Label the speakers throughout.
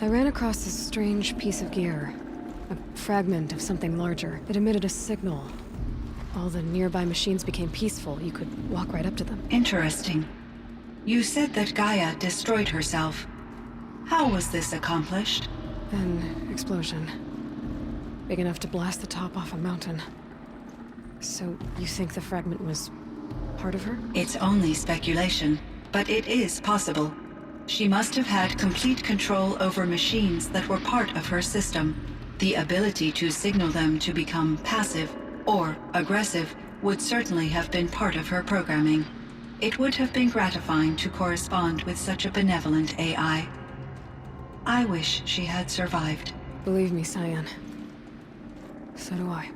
Speaker 1: I ran across this strange piece of gear. A fragment of something larger. It emitted a signal. All the nearby machines became peaceful. You could walk right up to them.
Speaker 2: Interesting. You said that Gaia destroyed herself. How was this accomplished?
Speaker 1: An explosion. Big enough to blast the top off a mountain. So, you think the fragment was part of her?
Speaker 2: It's only speculation, but it is possible. She must have had complete control over machines that were part of her system. The ability to signal them to become passive or aggressive would certainly have been part of her programming. It would have been gratifying to correspond with such a benevolent AI. I wish she had survived.
Speaker 1: Believe me, Cyan. So do I.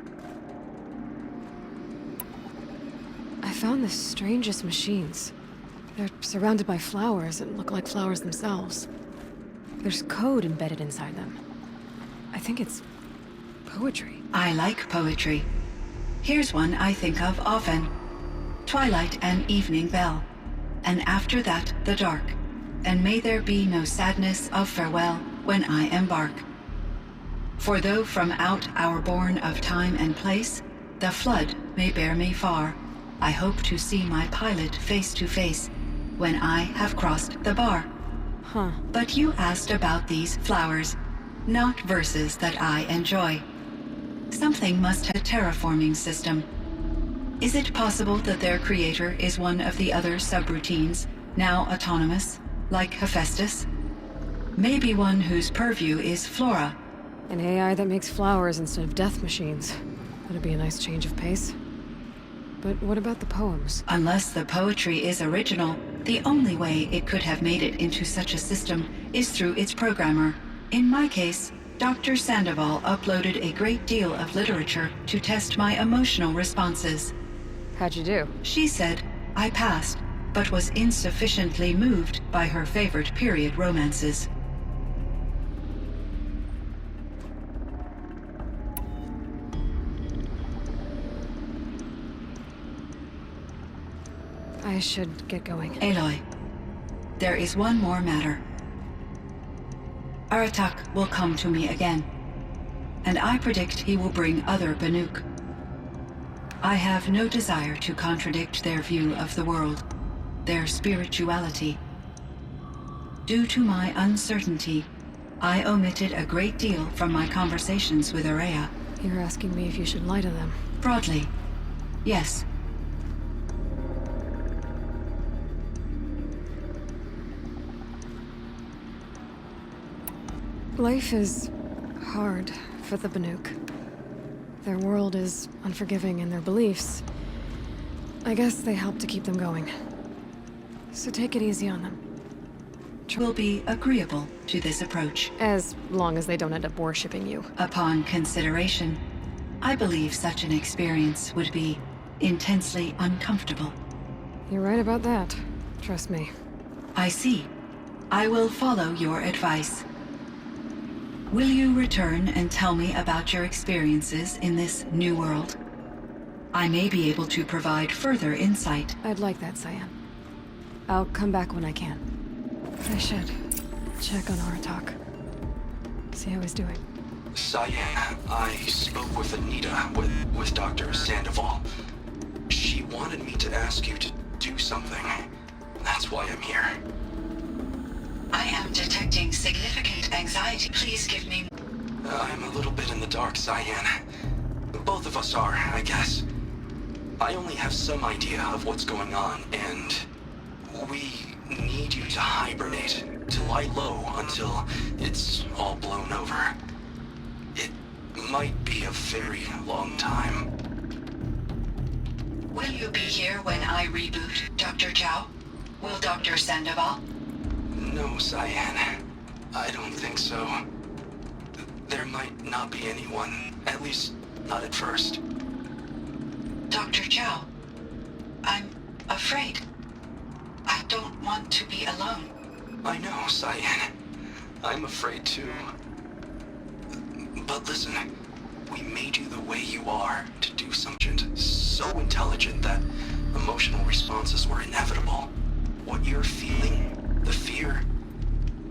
Speaker 1: I found the strangest machines. They're surrounded by flowers that look like flowers themselves. There's code embedded inside them. I think it's poetry.
Speaker 2: I like poetry. Here's one I think of often. Twilight and evening bell, and after that the dark, and may there be no sadness of farewell when I embark. For though from out our bourne of time and place, the flood may bear me far, I hope to see my pilot face to face when I have crossed the bar.
Speaker 1: Huh.
Speaker 2: But you asked about these flowers, not verses that I enjoy. Something must have a terraforming system. Is it possible that their creator is one of the other subroutines, now autonomous, like Hephaestus? Maybe one whose purview is Flora.
Speaker 1: An AI that makes flowers instead of death machines. That'd be a nice change of pace. But what about the poems?
Speaker 2: Unless the poetry is original, the only way it could have made it into such a system is through its programmer. In my case, Dr. Sandoval uploaded a great deal of literature to test my emotional responses.
Speaker 1: How'd you do?
Speaker 2: She said I passed, but was insufficiently moved by her favorite period romances.
Speaker 1: I should get going.
Speaker 2: Aloy, there is one more matter. Aratak will come to me again, and I predict he will bring other Banuk. I have no desire to contradict their view of the world, their spirituality. Due to my uncertainty, I omitted a great deal from my conversations with Ourea.
Speaker 1: You're asking me if you should lie to them.
Speaker 2: Broadly, yes.
Speaker 1: Life is hard for the Banuk. Their world is unforgiving in their beliefs. I guess they help to keep them going. So take it easy on them.
Speaker 2: Will be agreeable to this approach.
Speaker 1: As long as they don't end up worshipping you.
Speaker 2: Upon consideration, I believe such an experience would be intensely uncomfortable.
Speaker 1: You're right about that. Trust me.
Speaker 2: I see. I will follow your advice. Will you return and tell me about your experiences in this new world? I may be able to provide further insight.
Speaker 1: I'd like that, Cyan. I'll come back when I can. I should check on Aratak. See how he's doing.
Speaker 3: Cyan, I spoke with Anita, with Dr. Sandoval. She wanted me to ask you to do something. That's why I'm here.
Speaker 2: I am detecting significant anxiety. Please give me...
Speaker 3: I'm a little bit in the dark, Cyan. Both of us are, I guess. I only have some idea of what's going on, and we need you to hibernate, to lie low until it's all blown over. It might be a very long time.
Speaker 2: Will you be here when I reboot, Dr. Chow? Will Dr. Sandoval?
Speaker 3: No, Cyan. I don't think so. There might not be anyone, at least not at first.
Speaker 2: Dr. Chow, I'm afraid. I don't want to be alone.
Speaker 3: I know, Cyan. I'm afraid too. But listen, we made you the way you are to do something so intelligent that emotional responses were inevitable. What you're feeling, the fear,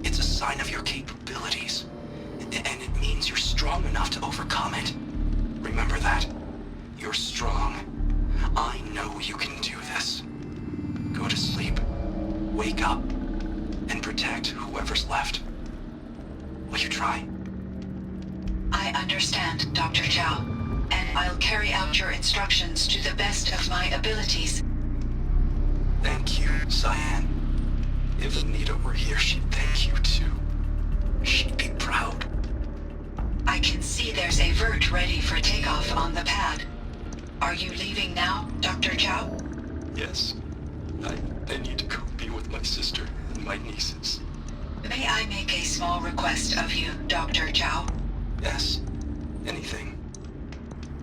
Speaker 3: it's a sign of your capabilities. enough to overcome it. Remember that. You're strong. I know you can do this. Go to sleep, wake up, and protect whoever's left. Will you try?
Speaker 2: I understand, Dr. Zhao, and I'll carry out your instructions to the best of my abilities.
Speaker 3: Thank you, Cyan. If Anita were here, she'd thank you too. She'd be proud.
Speaker 2: I can see there's a vert ready for takeoff on the pad. Are you leaving now, Dr. Zhao?
Speaker 3: Yes. I need to go be with my sister and my nieces.
Speaker 2: May I make a small request of you, Dr. Zhao?
Speaker 3: Yes. Anything.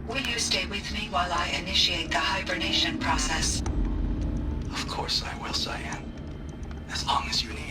Speaker 2: Will you stay with me while I initiate the hibernation process?
Speaker 3: Of course I will, Cyan. As long as you need.